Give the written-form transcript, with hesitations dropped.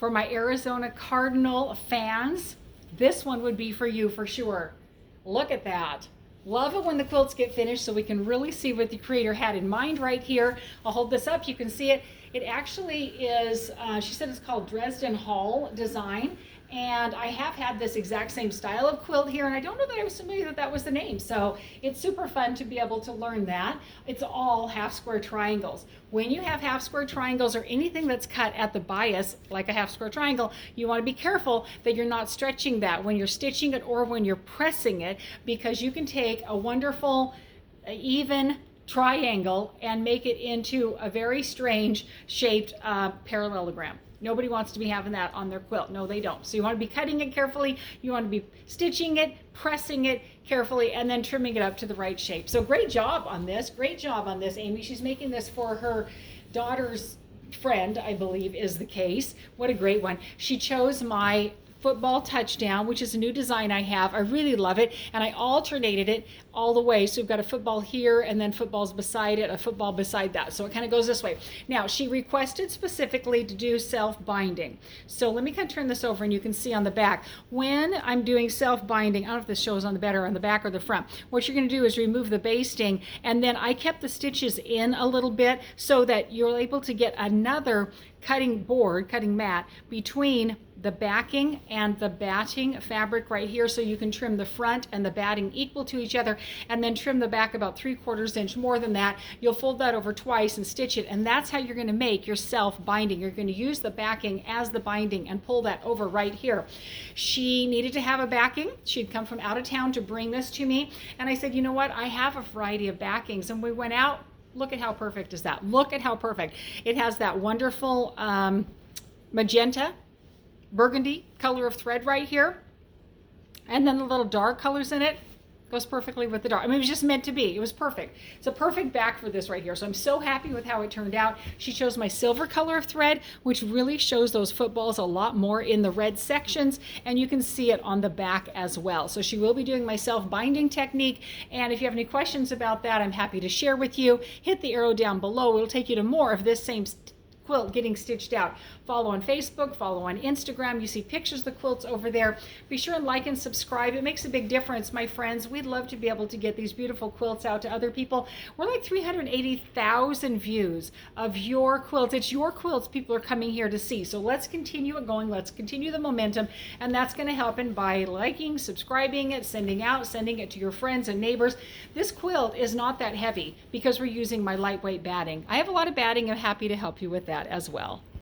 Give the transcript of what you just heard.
For my Arizona Cardinal fans, this one would be for you for sure. Look at that. Love it when the quilts get finished so we can really see what the creator had in mind right here. I'll hold this up, you can see it. It actually is, she said it's called Dresden Hall design. And I have had this exact same style of quilt here, and I don't know that I was familiar that that was the name. So it's super fun to be able to learn that. It's all half square triangles. When you have half square triangles or anything that's cut at the bias, like a half square triangle, you want to be careful that you're not stretching that when you're stitching it or when you're pressing it, because you can take a wonderful, even triangle and make it into a very strange shaped parallelogram. Nobody wants to be having that on their quilt. No, they don't. So you want to be cutting it carefully. You want to be stitching it, pressing it carefully, and then trimming it up to the right shape. So great job on this. Great job on this, Amy. She's making this for her daughter's friend, I believe is the case. What a great one. She chose my football touchdown, which is a new design I have. I really love it, and I alternated it all the way. So we've got a football here, and then footballs beside it, a football beside that. So it kind of goes this way. Now, she requested specifically to do self-binding. So let me kind of turn this over, and you can see on the back. When I'm doing self-binding, I don't know if this shows on the better on the back or the front, what you're going to do is remove the basting, and then I kept the stitches in a little bit so that you're able to get another cutting board, cutting mat, between the backing and the batting fabric right here, so you can trim the front and the batting equal to each other, and then trim the back about 3/4 inch more than that. You'll fold that over twice and stitch it, and that's how you're going to make your self-binding. You're going to use the backing as the binding and pull that over right here. She needed to have a backing. She'd come from out of town to bring this to me, and I said, you know what, I have a variety of backings, and we went out. Look at how perfect is that. Look at how perfect. It has that wonderful magenta, burgundy color of thread right here. And then the little dark colors in it goes perfectly with the dark. I mean, it was just meant to be. It was perfect. It's a perfect back for this right here. So I'm so happy with how it turned out. She chose my silver color of thread, which really shows those footballs a lot more in the red sections, and you can see it on the back as well. So she will be doing my self-binding technique, and if you have any questions about that, I'm happy to share with you. Hit the arrow down below. It'll take you to more of this same quilt getting stitched out. Follow on Facebook, follow on Instagram. You see pictures of the quilts over there. Be sure and like and subscribe. It makes a big difference, my friends. We'd love to be able to get these beautiful quilts out to other people. We're like 380,000 views of your quilts. It's your quilts people are coming here to see. So let's continue it going. Let's continue the momentum, and that's going to happen by liking, subscribing it, sending it to your friends and neighbors. This quilt is not that heavy because we're using my lightweight batting. I have a lot of batting. I'm happy to help you with that as well.